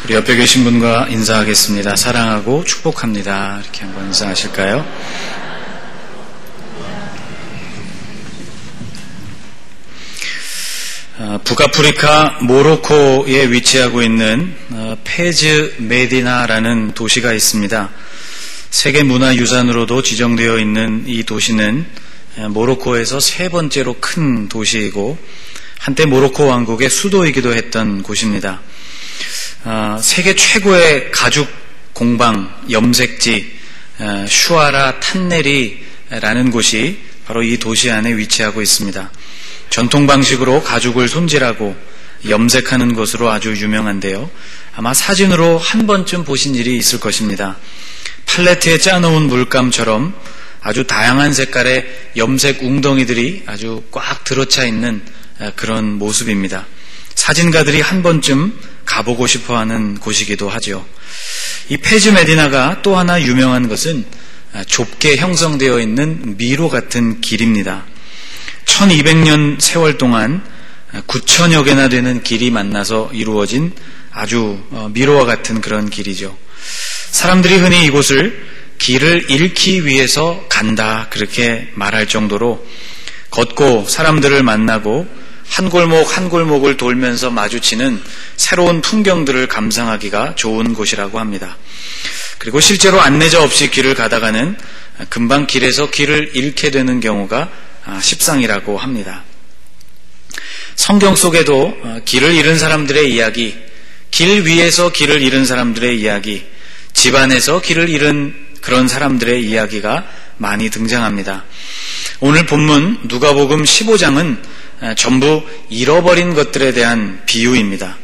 우리 옆에 계신 분과 인사하겠습니다. 사랑하고 축복합니다. 이렇게 한번 인사하실까요? 북아프리카 모로코에 위치하고 있는 페즈 메디나라는 도시가 있습니다. 세계문화유산으로도 지정되어 있는 이 도시는 모로코에서 세 번째로 큰 도시이고 한때 모로코 왕국의 수도이기도 했던 곳입니다. 세계 최고의 가죽 공방, 염색지 슈아라 탄네리라는 곳이 바로 이 도시 안에 위치하고 있습니다. 전통 방식으로 가죽을 손질하고 염색하는 것으로 아주 유명한데요. 아마 사진으로 한 번쯤 보신 일이 있을 것입니다. 팔레트에 짜놓은 물감처럼 아주 다양한 색깔의 염색 웅덩이들이 아주 꽉 들어차 있는 그런 모습입니다. 사진가들이 한 번쯤 가보고 싶어하는 곳이기도 하죠. 이 페즈 메디나가 또 하나 유명한 것은 좁게 형성되어 있는 미로 같은 길입니다. 1200년 세월 동안 9천여 개나 되는 길이 만나서 이루어진 아주 미로와 같은 그런 길이죠. 사람들이 흔히 이곳을 길을 잃기 위해서 간다 그렇게 말할 정도로 걷고 사람들을 만나고 한 골목 한 골목을 돌면서 마주치는 새로운 풍경들을 감상하기가 좋은 곳이라고 합니다. 그리고 실제로 안내자 없이 길을 가다가는 금방 길에서 길을 잃게 되는 경우가 십상이라고 합니다. 성경 속에도 길을 잃은 사람들의 이야기, 길 위에서 길을 잃은 사람들의 이야기, 집안에서 길을 잃은 그런 사람들의 이야기가 많이 등장합니다. 오늘 본문 누가복음 15장은 전부 잃어버린 것들에 대한 비유입니다.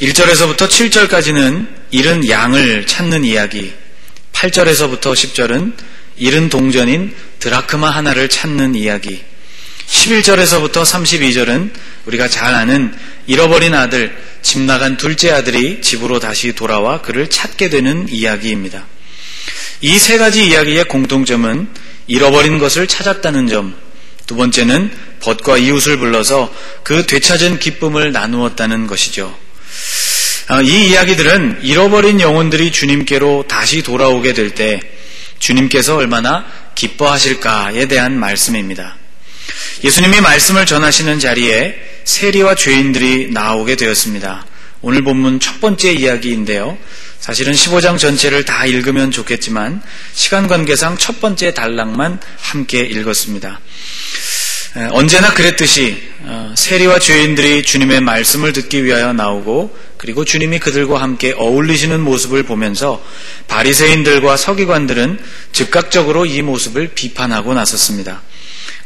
1절에서부터 7절까지는 잃은 양을 찾는 이야기, 8절에서부터 10절은 잃은 동전인 드라크마 하나를 찾는 이야기, 11절에서부터 32절은 우리가 잘 아는 잃어버린 아들, 집 나간 둘째 아들이 집으로 다시 돌아와 그를 찾게 되는 이야기입니다. 이 세 가지 이야기의 공통점은 잃어버린 것을 찾았다는 점, 두 번째는 벗과 이웃을 불러서 그 되찾은 기쁨을 나누었다는 것이죠. 이 이야기들은 잃어버린 영혼들이 주님께로 다시 돌아오게 될 때 주님께서 얼마나 기뻐하실까에 대한 말씀입니다. 예수님이 말씀을 전하시는 자리에 세리와 죄인들이 나오게 되었습니다. 오늘 본문 첫 번째 이야기인데요. 사실은 15장 전체를 다 읽으면 좋겠지만 시간 관계상 첫 번째 단락만 함께 읽었습니다. 언제나 그랬듯이 세리와 죄인들이 주님의 말씀을 듣기 위하여 나오고 그리고 주님이 그들과 함께 어울리시는 모습을 보면서 바리새인들과 서기관들은 즉각적으로 이 모습을 비판하고 나섰습니다.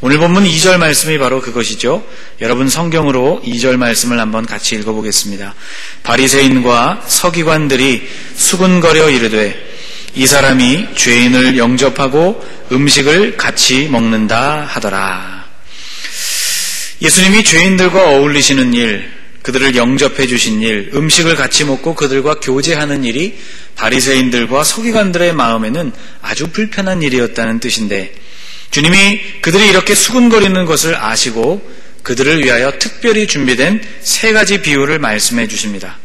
오늘 본문 2절 말씀이 바로 그것이죠. 여러분 성경으로 2절 말씀을 한번 같이 읽어보겠습니다. 바리새인과 서기관들이 수군거려 이르되 이 사람이 죄인을 영접하고 음식을 같이 먹는다 하더라. 예수님이 죄인들과 어울리시는 일, 그들을 영접해 주신 일, 음식을 같이 먹고 그들과 교제하는 일이 바리새인들과 서기관들의 마음에는 아주 불편한 일이었다는 뜻인데 주님이 그들이 이렇게 수군거리는 것을 아시고 그들을 위하여 특별히 준비된 세 가지 비유를 말씀해 주십니다.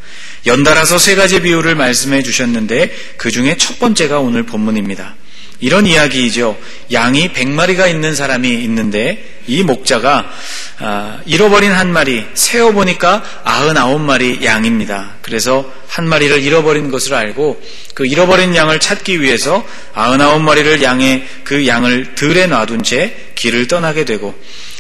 연달아서 세 가지 비유를 말씀해 주셨는데 그 중에 첫 번째가 오늘 본문입니다. 이런 이야기이죠. 양이 100마리가 있는 사람이 있는데 이 목자가 잃어버린 한 마리, 세어보니까 99마리 양입니다. 그래서 한 마리를 잃어버린 것을 알고 그 잃어버린 양을 찾기 위해서 99마리를 그 양을 들에 놔둔 채 길을 떠나게 되고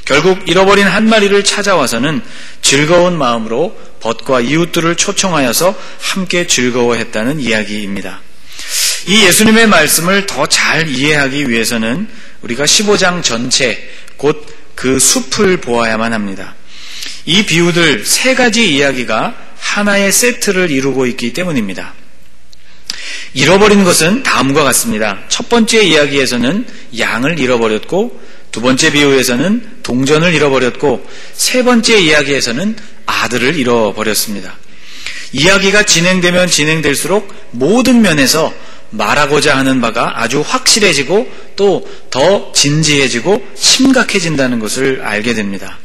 결국 잃어버린 한 마리를 찾아와서는 즐거운 마음으로 벗과 이웃들을 초청하여서 함께 즐거워했다는 이야기입니다. 이 예수님의 말씀을 더 잘 이해하기 위해서는 우리가 15장 전체 곧 그 숲을 보아야만 합니다. 이 비유들 세 가지 이야기가 하나의 세트를 이루고 있기 때문입니다. 잃어버린 것은 다음과 같습니다. 첫 번째 이야기에서는 양을 잃어버렸고 두 번째 비유에서는 동전을 잃어버렸고 세 번째 이야기에서는 아들을 잃어버렸습니다. 이야기가 진행되면 진행될수록 모든 면에서 말하고자 하는 바가 아주 확실해지고 또 더 진지해지고 심각해진다는 것을 알게 됩니다.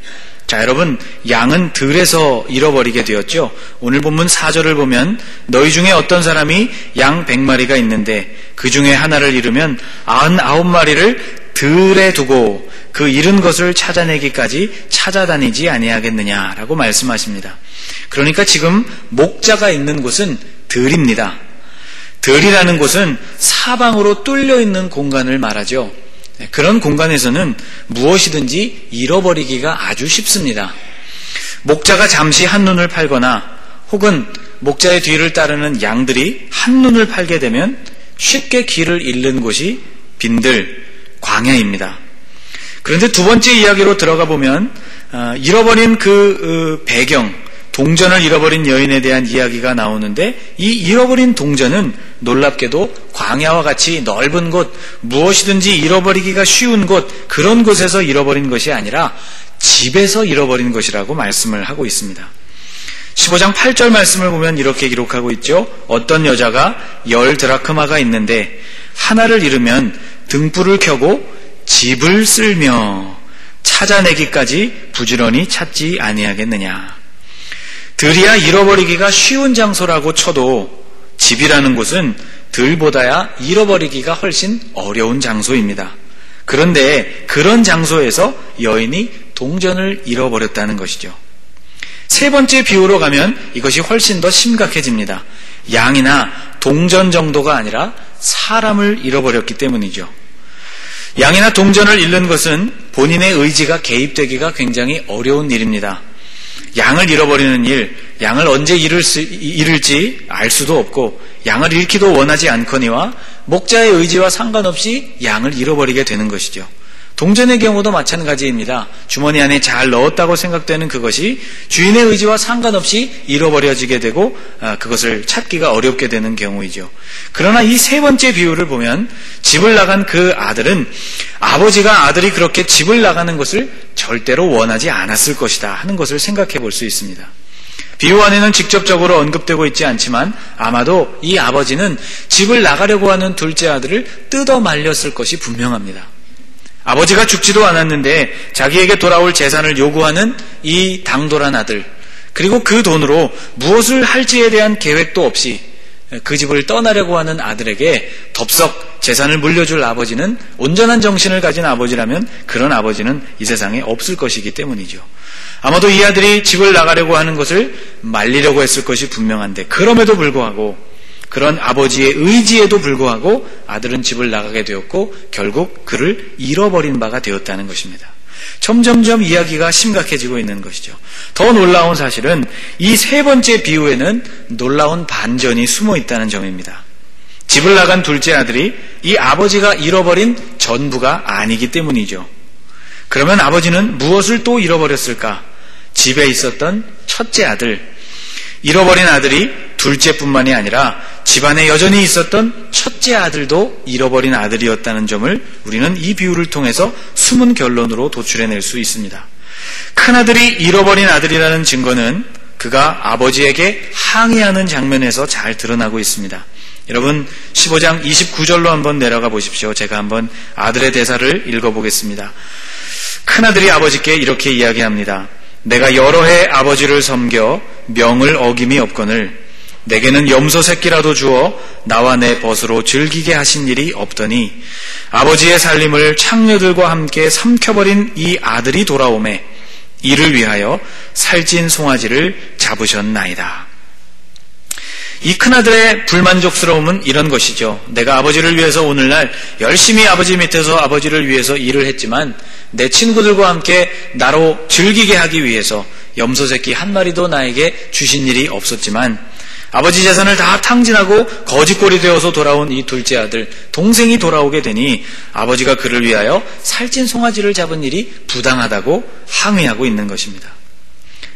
자, 여러분, 양은 들에서 잃어버리게 되었죠. 오늘 본문 4절을 보면 너희 중에 어떤 사람이 양 100마리가 있는데 그 중에 하나를 잃으면 99마리를 들에 두고 그 잃은 것을 찾아내기까지 찾아다니지 아니하겠느냐라고 말씀하십니다. 그러니까 지금 목자가 있는 곳은 들입니다. 들이라는 곳은 사방으로 뚫려 있는 공간을 말하죠. 그런 공간에서는 무엇이든지 잃어버리기가 아주 쉽습니다. 목자가 잠시 한눈을 팔거나 혹은 목자의 뒤를 따르는 양들이 한눈을 팔게 되면 쉽게 길을 잃는 곳이 빈들, 광야입니다. 그런데 두 번째 이야기로 들어가 보면 잃어버린 그 배경, 동전을 잃어버린 여인에 대한 이야기가 나오는데 이 잃어버린 동전은 놀랍게도 광야와 같이 넓은 곳, 무엇이든지 잃어버리기가 쉬운 곳, 그런 곳에서 잃어버린 것이 아니라 집에서 잃어버린 것이라고 말씀을 하고 있습니다. 15장 8절 말씀을 보면 이렇게 기록하고 있죠. 어떤 여자가 10드라크마가 있는데 하나를 잃으면 등불을 켜고 집을 쓸며 찾아내기까지 부지런히 찾지 아니하겠느냐. 들이야 잃어버리기가 쉬운 장소라고 쳐도 집이라는 곳은 들보다야 잃어버리기가 훨씬 어려운 장소입니다. 그런데 그런 장소에서 여인이 동전을 잃어버렸다는 것이죠. 세 번째 비유로 가면 이것이 훨씬 더 심각해집니다. 양이나 동전 정도가 아니라 사람을 잃어버렸기 때문이죠. 양이나 동전을 잃는 것은 본인의 의지가 개입되기가 굉장히 어려운 일입니다. 양을 잃어버리는 일, 양을 언제 잃을지 알 수도 없고 양을 잃기도 원하지 않거니와 목자의 의지와 상관없이 양을 잃어버리게 되는 것이죠. 동전의 경우도 마찬가지입니다. 주머니 안에 잘 넣었다고 생각되는 그것이 주인의 의지와 상관없이 잃어버려지게 되고 그것을 찾기가 어렵게 되는 경우이죠. 그러나 이 세 번째 비유를 보면 집을 나간 그 아들은 아버지가 아들이 그렇게 집을 나가는 것을 절대로 원하지 않았을 것이다 하는 것을 생각해 볼 수 있습니다. 비유 안에는 직접적으로 언급되고 있지 않지만 아마도 이 아버지는 집을 나가려고 하는 둘째 아들을 뜯어 말렸을 것이 분명합니다. 아버지가 죽지도 않았는데 자기에게 돌아올 재산을 요구하는 이 당돌한 아들, 그리고 그 돈으로 무엇을 할지에 대한 계획도 없이 그 집을 떠나려고 하는 아들에게 덥석 재산을 물려줄 아버지는, 온전한 정신을 가진 아버지라면 그런 아버지는 이 세상에 없을 것이기 때문이죠. 아마도 이 아들이 집을 나가려고 하는 것을 말리려고 했을 것이 분명한데 그럼에도 불구하고, 그런 아버지의 의지에도 불구하고 아들은 집을 나가게 되었고 결국 그를 잃어버린 바가 되었다는 것입니다. 점점점 이야기가 심각해지고 있는 것이죠. 더 놀라운 사실은 이 세 번째 비유에는 놀라운 반전이 숨어 있다는 점입니다. 집을 나간 둘째 아들이 이 아버지가 잃어버린 전부가 아니기 때문이죠. 그러면 아버지는 무엇을 또 잃어버렸을까? 집에 있었던 첫째 아들, 잃어버린 아들이 둘째뿐만이 아니라 집안에 여전히 있었던 첫째 아들도 잃어버린 아들이었다는 점을 우리는 이 비유를 통해서 숨은 결론으로 도출해낼 수 있습니다. 큰아들이 잃어버린 아들이라는 증거는 그가 아버지에게 항의하는 장면에서 잘 드러나고 있습니다. 여러분 15장 29절로 한번 내려가 보십시오. 제가 한번 아들의 대사를 읽어보겠습니다. 큰아들이 아버지께 이렇게 이야기합니다. 내가 여러 해 아버지를 섬겨 명을 어김이 없거늘 내게는 염소 새끼라도 주어 나와 내 벗으로 즐기게 하신 일이 없더니 아버지의 살림을 창녀들과 함께 삼켜버린 이 아들이 돌아오매 이를 위하여 살찐 송아지를 잡으셨나이다. 이 큰아들의 불만족스러움은 이런 것이죠. 내가 아버지를 위해서 오늘날 열심히 아버지 밑에서 아버지를 위해서 일을 했지만 내 친구들과 함께 나로 즐기게 하기 위해서 염소 새끼 한 마리도 나에게 주신 일이 없었지만 아버지 재산을 다 탕진하고 거지꼴이 되어서 돌아온 이 둘째 아들, 동생이 돌아오게 되니 아버지가 그를 위하여 살찐 송아지를 잡은 일이 부당하다고 항의하고 있는 것입니다.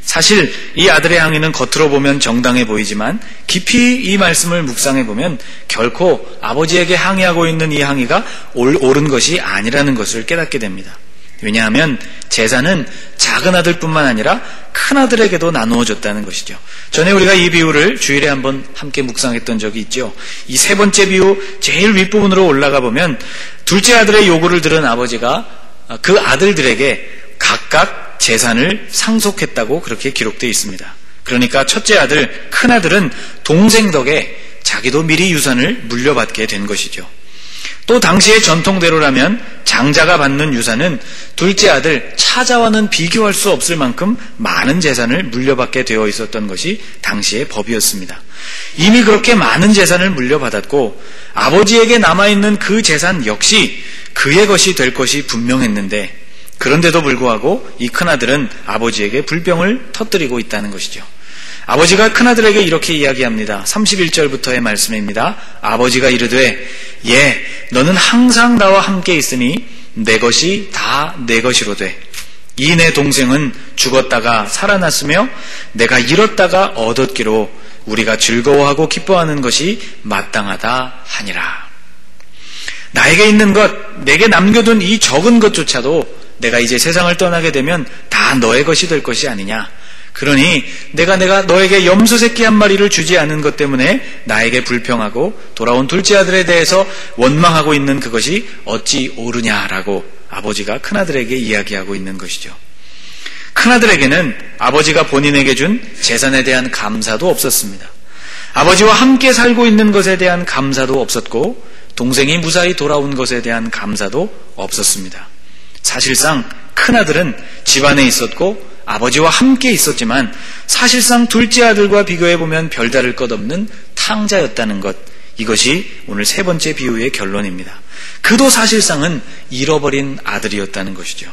사실 이 아들의 항의는 겉으로 보면 정당해 보이지만 깊이 이 말씀을 묵상해 보면 결코 아버지에게 항의하고 있는 이 항의가 옳은 것이 아니라는 것을 깨닫게 됩니다. 왜냐하면 재산은 작은 아들뿐만 아니라 큰 아들에게도 나누어졌다는 것이죠. 전에 우리가 이 비유를 주일에 한번 함께 묵상했던 적이 있죠. 이 세 번째 비유 제일 윗부분으로 올라가 보면 둘째 아들의 요구를 들은 아버지가 그 아들들에게 각각 재산을 상속했다고 그렇게 기록되어 있습니다. 그러니까 첫째 아들, 큰아들은 동생 덕에 자기도 미리 유산을 물려받게 된 것이죠. 또 당시의 전통대로라면 장자가 받는 유산은 둘째 아들 차자와는 비교할 수 없을 만큼 많은 재산을 물려받게 되어 있었던 것이 당시의 법이었습니다. 이미 그렇게 많은 재산을 물려받았고 아버지에게 남아있는 그 재산 역시 그의 것이 될 것이 분명했는데, 그런데도 불구하고 이 큰아들은 아버지에게 불병을 터뜨리고 있다는 것이죠. 아버지가 큰아들에게 이렇게 이야기합니다. 31절부터의 말씀입니다. 아버지가 이르되 너는 항상 나와 함께 있으니 내 것이 다 내 것이로되 이 내 동생은 죽었다가 살아났으며 내가 잃었다가 얻었기로 우리가 즐거워하고 기뻐하는 것이 마땅하다 하니라. 나에게 있는 것, 내게 남겨둔 이 적은 것조차도 내가 이제 세상을 떠나게 되면 다 너의 것이 될 것이 아니냐. 그러니 내가 너에게 염소 새끼 한 마리를 주지 않은 것 때문에 나에게 불평하고 돌아온 둘째 아들에 대해서 원망하고 있는 그것이 어찌 옳으냐라고 아버지가 큰아들에게 이야기하고 있는 것이죠. 큰아들에게는 아버지가 본인에게 준 재산에 대한 감사도 없었습니다. 아버지와 함께 살고 있는 것에 대한 감사도 없었고 동생이 무사히 돌아온 것에 대한 감사도 없었습니다. 사실상 큰아들은 집안에 있었고 아버지와 함께 있었지만 사실상 둘째 아들과 비교해보면 별다를 것 없는 탕자였다는 것, 이것이 오늘 세 번째 비유의 결론입니다. 그도 사실상은 잃어버린 아들이었다는 것이죠.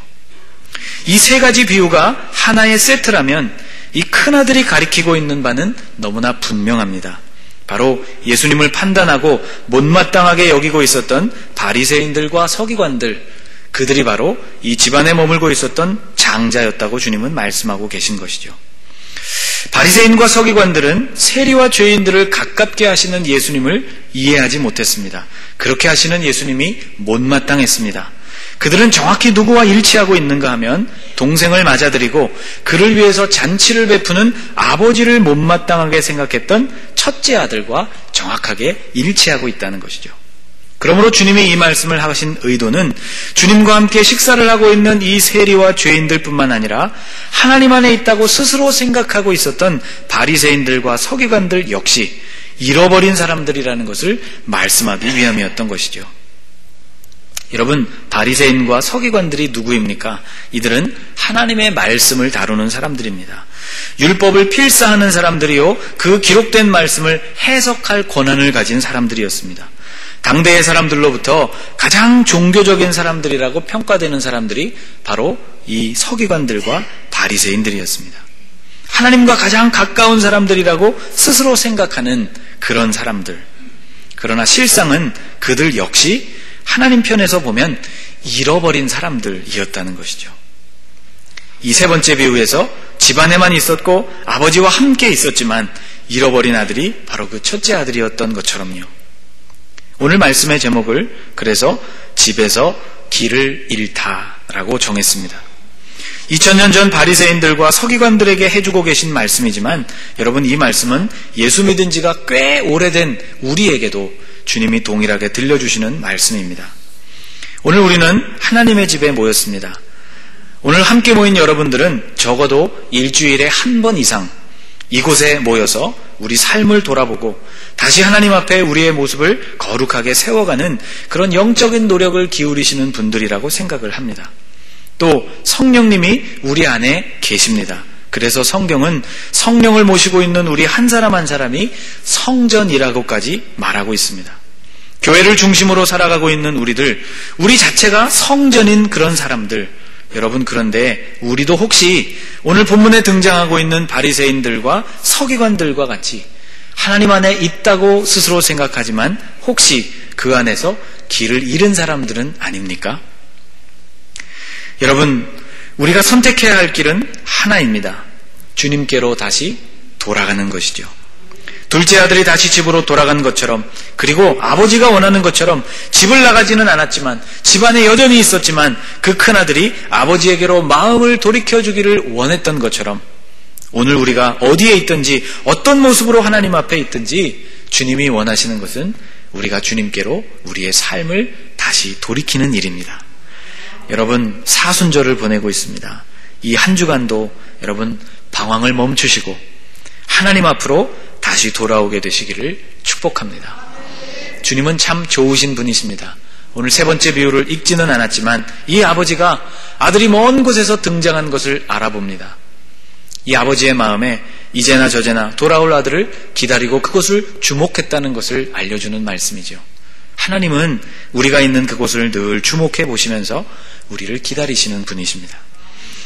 이 세 가지 비유가 하나의 세트라면 이 큰아들이 가리키고 있는 바는 너무나 분명합니다. 바로 예수님을 판단하고 못마땅하게 여기고 있었던 바리새인들과 서기관들, 그들이 바로 이 집안에 머물고 있었던 장자였다고 주님은 말씀하고 계신 것이죠. 바리새인과 서기관들은 세리와 죄인들을 가깝게 하시는 예수님을 이해하지 못했습니다. 그렇게 하시는 예수님이 못마땅했습니다. 그들은 정확히 누구와 일치하고 있는가 하면 동생을 맞아들이고 그를 위해서 잔치를 베푸는 아버지를 못마땅하게 생각했던 첫째 아들과 정확하게 일치하고 있다는 것이죠. 그러므로 주님이 이 말씀을 하신 의도는 주님과 함께 식사를 하고 있는 이 세리와 죄인들뿐만 아니라 하나님 안에 있다고 스스로 생각하고 있었던 바리새인들과 서기관들 역시 잃어버린 사람들이라는 것을 말씀하기 위함이었던 것이죠. 여러분, 바리새인과 서기관들이 누구입니까? 이들은 하나님의 말씀을 다루는 사람들입니다. 율법을 필사하는 사람들이요, 그 기록된 말씀을 해석할 권한을 가진 사람들이었습니다. 당대의 사람들로부터 가장 종교적인 사람들이라고 평가되는 사람들이 바로 이 서기관들과 바리새인들이었습니다. 하나님과 가장 가까운 사람들이라고 스스로 생각하는 그런 사람들. 그러나 실상은 그들 역시 하나님 편에서 보면 잃어버린 사람들이었다는 것이죠. 이 세 번째 비유에서 집안에만 있었고 아버지와 함께 있었지만 잃어버린 아들이 바로 그 첫째 아들이었던 것처럼요. 오늘 말씀의 제목을 그래서 집에서 길을 잃다라고 정했습니다. 2000년 전 바리새인들과 서기관들에게 해주고 계신 말씀이지만 여러분, 이 말씀은 예수 믿은 지가 꽤 오래된 우리에게도 주님이 동일하게 들려주시는 말씀입니다. 오늘 우리는 하나님의 집에 모였습니다. 오늘 함께 모인 여러분들은 적어도 일주일에 한 번 이상 이곳에 모여서 우리 삶을 돌아보고 다시 하나님 앞에 우리의 모습을 거룩하게 세워가는 그런 영적인 노력을 기울이시는 분들이라고 생각을 합니다. 또 성령님이 우리 안에 계십니다. 그래서 성경은 성령을 모시고 있는 우리 한 사람 한 사람이 성전이라고까지 말하고 있습니다. 교회를 중심으로 살아가고 있는 우리 자체가 성전인 그런 사람들. 여러분, 그런데 우리도 혹시 오늘 본문에 등장하고 있는 바리새인들과 서기관들과 같이 하나님 안에 있다고 스스로 생각하지만 혹시 그 안에서 길을 잃은 사람들은 아닙니까? 여러분, 우리가 선택해야 할 길은 하나입니다. 주님께로 다시 돌아가는 것이죠. 둘째 아들이 다시 집으로 돌아간 것처럼, 그리고 아버지가 원하는 것처럼 집을 나가지는 않았지만 집안에 여전히 있었지만 그 큰아들이 아버지에게로 마음을 돌이켜주기를 원했던 것처럼 오늘 우리가 어디에 있든지 어떤 모습으로 하나님 앞에 있든지 주님이 원하시는 것은 우리가 주님께로 우리의 삶을 다시 돌이키는 일입니다. 여러분, 사순절을 보내고 있습니다. 이 한 주간도 여러분 방황을 멈추시고 하나님 앞으로 다시 돌아오게 되시기를 축복합니다. 주님은 참 좋으신 분이십니다. 오늘 세 번째 비유를 읽지는 않았지만 이 아버지가 아들이 먼 곳에서 등장한 것을 알아봅니다. 이 아버지의 마음에 이제나 저제나 돌아올 아들을 기다리고 그것을 주목했다는 것을 알려주는 말씀이죠. 하나님은 우리가 있는 그곳을 늘 주목해 보시면서 우리를 기다리시는 분이십니다.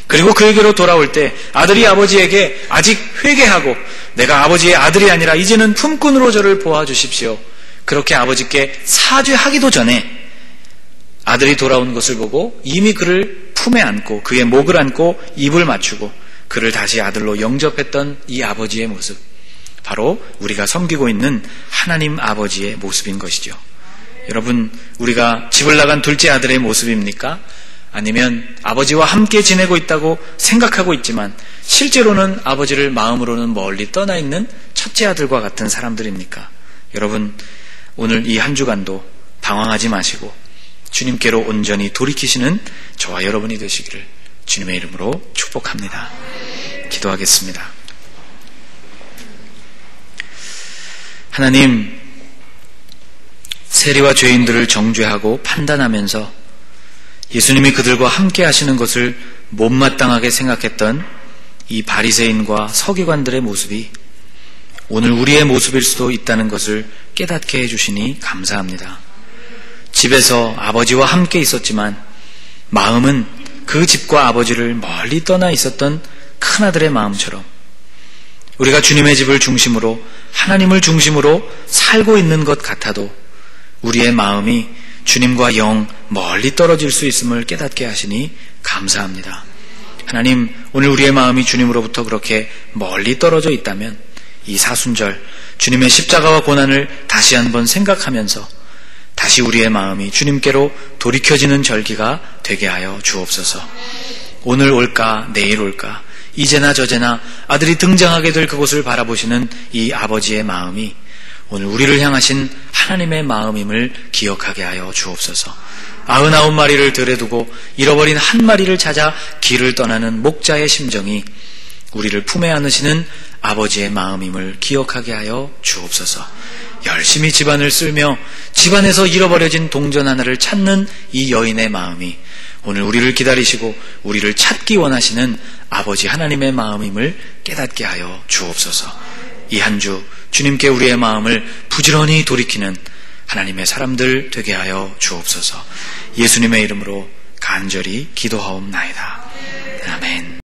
그리고 그에게로 돌아올 때 아들이 아버지에게 아직 회개하고 내가 아버지의 아들이 아니라 이제는 품꾼으로 저를 보아주십시오. 그렇게 아버지께 사죄하기도 전에 아들이 돌아온 것을 보고 이미 그를 품에 안고 그의 목을 안고 입을 맞추고 그를 다시 아들로 영접했던 이 아버지의 모습, 바로 우리가 섬기고 있는 하나님 아버지의 모습인 것이죠. 여러분, 우리가 집을 나간 둘째 아들의 모습입니까? 아니면 아버지와 함께 지내고 있다고 생각하고 있지만 실제로는 아버지를 마음으로는 멀리 떠나 있는 첫째 아들과 같은 사람들입니까? 여러분, 오늘 이 한 주간도 방황하지 마시고 주님께로 온전히 돌이키시는 저와 여러분이 되시기를 주님의 이름으로 축복합니다. 기도하겠습니다. 하나님, 세리와 죄인들을 정죄하고 판단하면서 예수님이 그들과 함께 하시는 것을 못마땅하게 생각했던 이 바리새인과 서기관들의 모습이 오늘 우리의 모습일 수도 있다는 것을 깨닫게 해주시니 감사합니다. 집에서 아버지와 함께 있었지만 마음은 그 집과 아버지를 멀리 떠나 있었던 큰아들의 마음처럼 우리가 주님의 집을 중심으로 하나님을 중심으로 살고 있는 것 같아도 우리의 마음이 주님과 영 멀리 떨어질 수 있음을 깨닫게 하시니 감사합니다. 하나님, 오늘 우리의 마음이 주님으로부터 그렇게 멀리 떨어져 있다면 이 사순절 주님의 십자가와 고난을 다시 한번 생각하면서 다시 우리의 마음이 주님께로 돌이켜지는 절기가 되게 하여 주옵소서. 오늘 올까 내일 올까 이제나 저제나 아들이 등장하게 될 그곳을 바라보시는 이 아버지의 마음이 오늘 우리를 향하신 하나님의 마음임을 기억하게 하여 주옵소서. 99마리를 들에 두고 잃어버린 한 마리를 찾아 길을 떠나는 목자의 심정이 우리를 품에 안으시는 아버지의 마음임을 기억하게 하여 주옵소서. 열심히 집안을 쓸며 집안에서 잃어버려진 동전 하나를 찾는 이 여인의 마음이 오늘 우리를 기다리시고 우리를 찾기 원하시는 아버지 하나님의 마음임을 깨닫게 하여 주옵소서. 이 한 주 주님께 우리의 마음을 부지런히 돌이키는 하나님의 사람들 되게 하여 주옵소서. 예수님의 이름으로 간절히 기도하옵나이다.